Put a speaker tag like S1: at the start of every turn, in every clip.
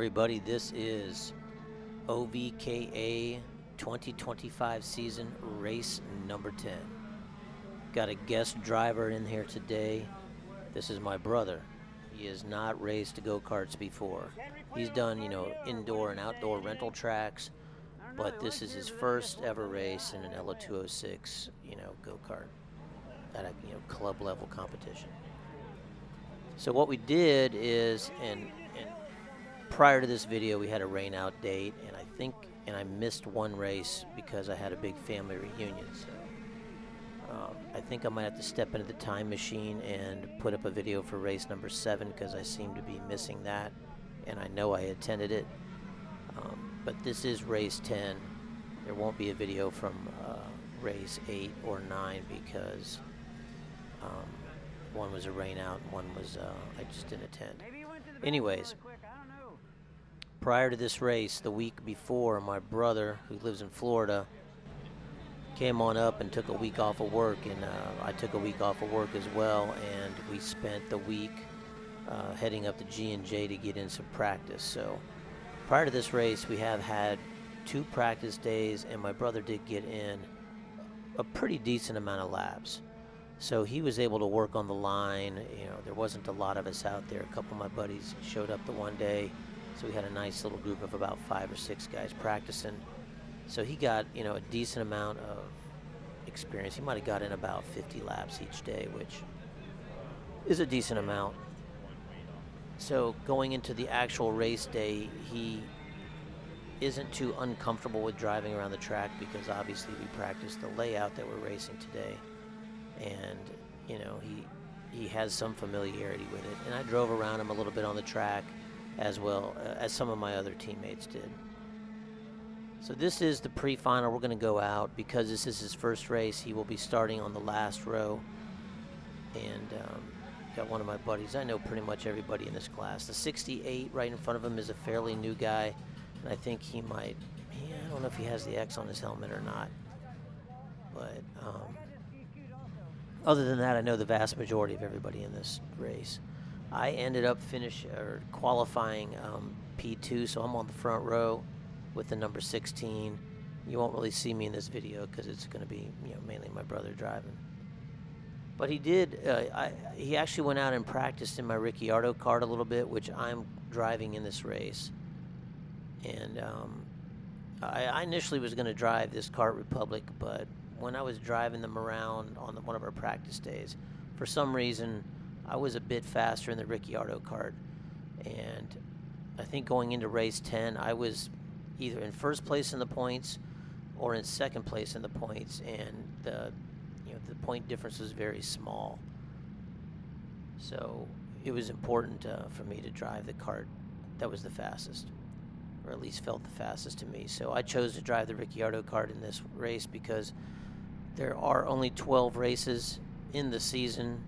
S1: everybody. This is OVKA 2025 season race number 10. Got a guest driver in here today. This is my brother. He has not raced go-karts before. He's done, indoor and outdoor rental tracks, but this is his first ever race in an LO206, go-kart at a, club level competition. So what we did is, and prior to this video, we had a rain out date, and I missed one race because I had a big family reunion. So I think I might have to step into the time machine and put up a video for race number 7 because I seem to be missing that, and I know I attended it. But this is race 10. There won't be a video from race 8 or 9 because one was a rain out and one was I just didn't attend. Anyways, prior to this race, the week before, my brother, who lives in Florida, came on up and took a week off of work, and I took a week off of work as well, and we spent the week heading up to G&J to get in some practice. So prior to this race, we have had 2 practice days, and my brother did get in a pretty decent amount of laps. So he was able to work on the line. There wasn't a lot of us out there. A couple of my buddies showed up the one day, so we had a nice little group of about 5 or 6 guys practicing. So he got, a decent amount of experience. He might have got in about 50 laps each day, which is a decent amount. So going into the actual race day, he isn't too uncomfortable with driving around the track because obviously we practiced the layout that we're racing today. And, he has some familiarity with it. And I drove around him a little bit on the track as well as some of my other teammates did. So this is the pre-final. We're going to go out because this is his first race. He will be starting on the last row. And got one of my buddies. I know pretty much everybody in this class. The 68 right in front of him is a fairly new guy. And I think he might, I don't know if he has the X on his helmet or not. But other than that, I know the vast majority of everybody in this race. I ended up qualifying P2, so I'm on the front row with the number 16. You won't really see me in this video because it's going to be mainly my brother driving. But he did. He actually went out and practiced in my Ricciardo kart a little bit, which I'm driving in this race. And I initially was going to drive this Kart Republic, but when I was driving them around on one of our practice days, for some reason, I was a bit faster in the Ricciardo kart. And I think going into race 10, I was either in first place in the points or in second place in the points, and the point difference was very small. So it was important for me to drive the kart that was the fastest, or at least felt the fastest to me. So I chose to drive the Ricciardo kart in this race because there are only 12 races in the season.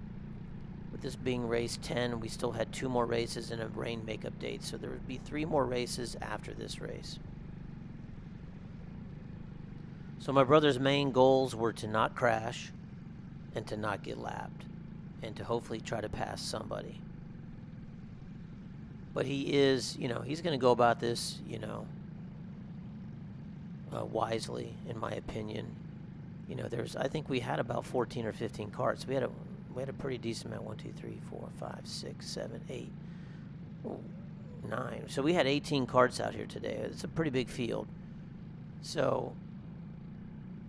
S1: With this being race 10, we still had 2 more races and a rain makeup date, so there would be 3 more races after this race. So my brother's main goals were to not crash and to not get lapped and to hopefully try to pass somebody. But he is, he's going to go about this, wisely, in my opinion. I think we had about 14 or 15 carts. We had a pretty decent amount. 1, 2, 3, 4, 5, 6, 7, 8, 9. So we had 18 carts out here today. It's a pretty big field. So,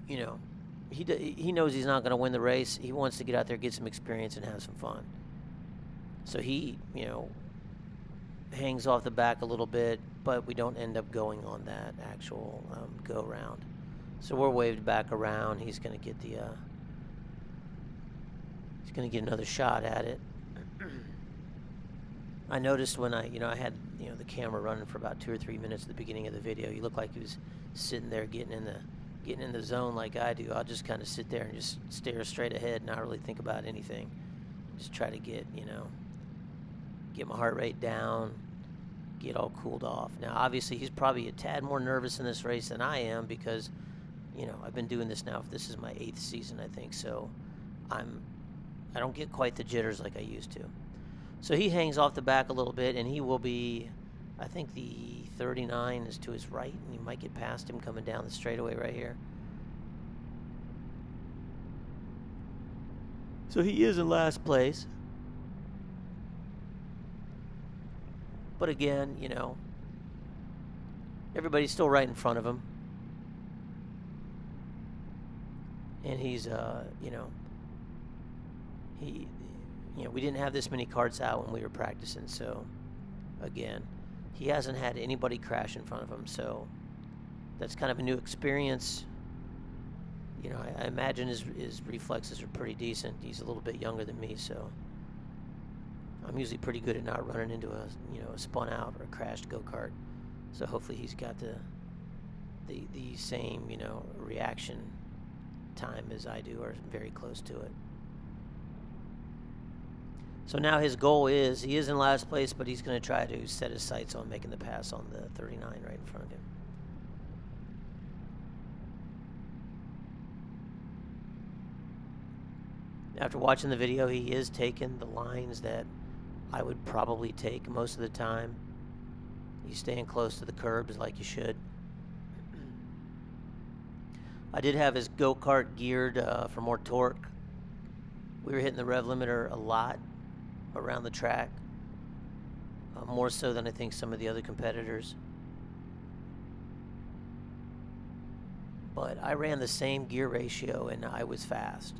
S1: he knows he's not going to win the race. He wants to get out there, get some experience, and have some fun. So he, hangs off the back a little bit, but we don't end up going on that actual go-round. So we're waved back around. He's going to get another shot at it. I noticed when I had the camera running for about 2 or 3 minutes at the beginning of the video. He looked like he was sitting there getting in the zone like I do. I'll just kind of sit there and just stare straight ahead, and not really think about anything. Just try to get my heart rate down, get all cooled off. Now, obviously, he's probably a tad more nervous in this race than I am because, I've been doing this now. This is my 8th season, I think. So I don't get quite the jitters like I used to. So he hangs off the back a little bit, and he will be, I think the 39 is to his right, and you might get past him coming down the straightaway right here. So he is in last place. But again, you know, everybody's still right in front of him. And he's, you know, we didn't have this many karts out when we were practicing, so again, he hasn't had anybody crash in front of him, so that's kind of a new experience. You know, I imagine his reflexes are pretty decent. He's a little bit younger than me, so I'm usually pretty good at not running into a spun out or crashed go-kart. So hopefully he's got the same, you know, reaction time as I do, or very close to it. So now his goal is, he is in last place, but he's going to try to set his sights on making the pass on the 39 right in front of him. After watching the video, he is taking the lines that I would probably take most of the time. He's staying close to the curbs like you should. I did have his go-kart geared for more torque. We were hitting the rev limiter a lot around the track, more so than I think some of the other competitors. But I ran the same gear ratio and I was fast.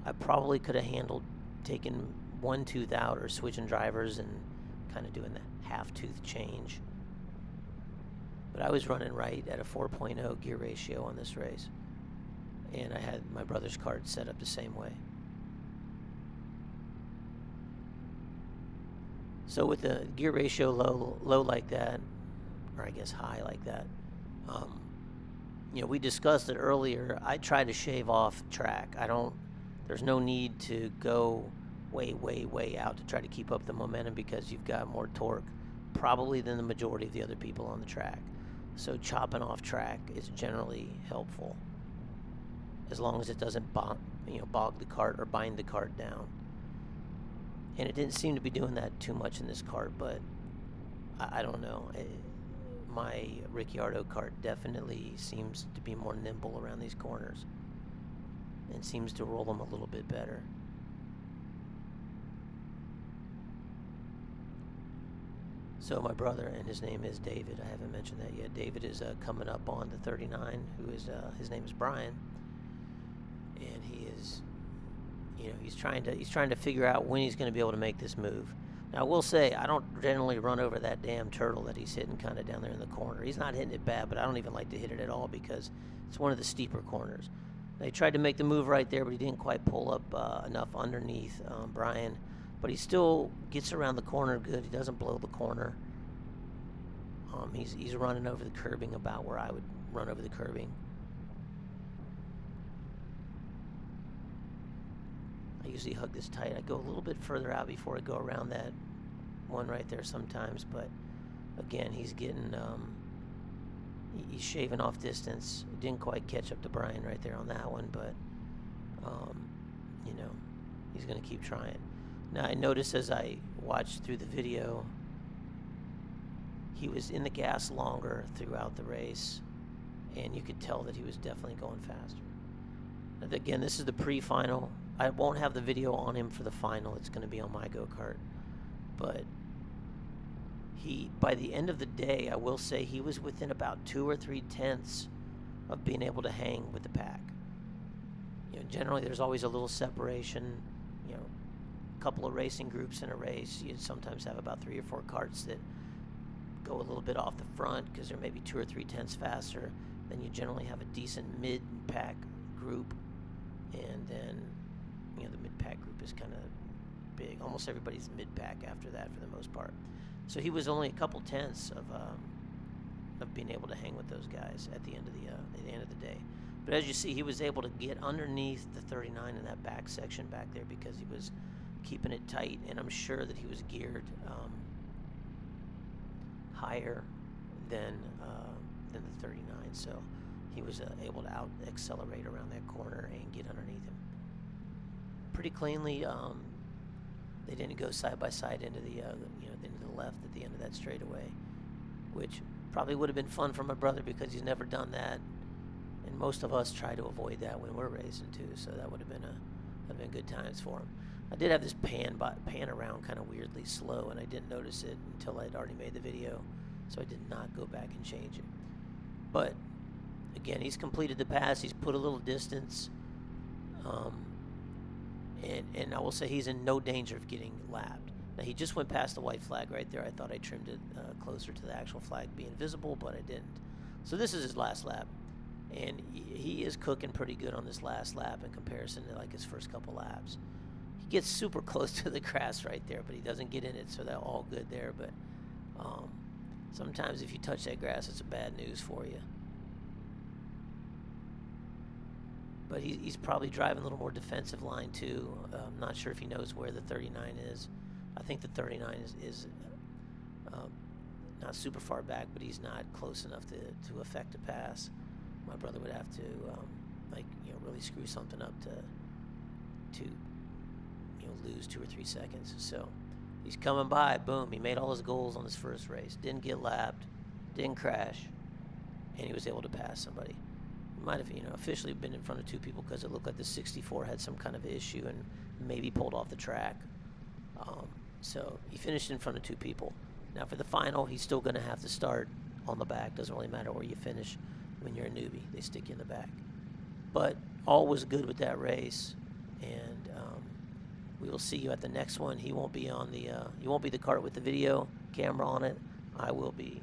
S1: I probably could have handled taking one tooth out or switching drivers and kind of doing the half-tooth change. But I was running right at a 4.0 gear ratio on this race. And I had my brother's kart set up the same way. So with the gear ratio low like that, or I guess high like that, you know, we discussed it earlier. I try to shave off track. There's no need to go way out to try to keep up the momentum, because you've got more torque probably than the majority of the other people on the track. So chopping off track is generally helpful, as long as it doesn't bog the kart or bind the kart down. And it didn't seem to be doing that too much in this kart, but I don't know. My Ricciardo kart definitely seems to be more nimble around these corners and seems to roll them a little bit better. So my brother, and his name is David, I haven't mentioned that yet. David is coming up on the 39, who is, his name is Brian, and he is, you know, he's trying to figure out when he's going to be able to make this move. Now, I will say, I don't generally run over that damn turtle that he's hitting kind of down there in the corner. He's not hitting it bad, but I don't even like to hit it at all because it's one of the steeper corners. They tried to make the move right there, but he didn't quite pull up enough underneath Brian. But he still gets around the corner good. He doesn't blow the corner. He's running over the curbing about where I would run over the curbing. I usually hug this tight. I go a little bit further out before I go around that one right there sometimes. But again, he's getting, he's shaving off distance. Didn't quite catch up to Brian right there on that one, but, you know, he's going to keep trying. Now, I noticed as I watched through the video, he was in the gas longer throughout the race, and you could tell that he was definitely going faster. And again, this is the pre-final. I won't have the video on him for the final. It's going to be on my go-kart. But by the end of the day, I will say he was within about 2 or 3 tenths of being able to hang with the pack. You know, generally there's always a little separation. You know, a couple of racing groups in a race, you'd sometimes have about 3 or 4 karts that go a little bit off the front because they're maybe 2 or 3 tenths faster. Then you generally have a decent mid-pack group, and then, you know, the mid-pack group is kind of big. Almost everybody's mid-pack after that for the most part. So he was only a couple tenths of being able to hang with those guys at the end of the day. But as you see, he was able to get underneath the 39 in that back section back there because he was keeping it tight, and I'm sure that he was geared higher than the 39. So he was able to out accelerate around that corner and get underneath him pretty cleanly. They didn't go side by side into the into the left at the end of that straightaway, which probably would have been fun for my brother because he's never done that, and most of us try to avoid that when we're racing too. So that would have been good times for him. I did have this pan around kind of weirdly slow, and I didn't notice it until I'd already made the video, so I did not go back and change it. But again, he's completed the pass. He's put a little distance, and I will say he's in no danger of getting lapped. Now, he just went past the white flag right there. I thought I trimmed it closer to the actual flag being visible, but I didn't. So this is his last lap, and he is cooking pretty good on this last lap in comparison to like his first couple laps. He gets super close to the grass right there, but he doesn't get in it, so that's all good there. But sometimes if you touch that grass, it's a bad news for you. But he's probably driving a little more defensive line too. I'm not sure if he knows where the 39 is. I think the 39 is not super far back, but he's not close enough to affect a pass. My brother would have to really screw something up to lose 2 or 3 seconds. So he's coming by. Boom! He made all his goals on his first race. Didn't get lapped, didn't crash, and he was able to pass somebody. He might have officially been in front of 2 people because it looked like the 64 had some kind of issue and maybe pulled off the track. So he finished in front of 2 people. Now for the final, he's still going to have to start on the back. Doesn't really matter where you finish when you're a newbie. They stick you in the back. But all was good with that race, and we will see you at the next one. He won't be on the kart with the video camera on it. I will be.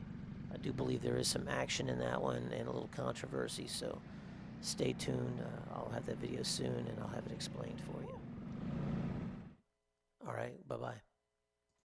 S1: I do believe there is some action in that one and a little controversy, so stay tuned. I'll have that video soon, and I'll have it explained for you. All right, bye-bye.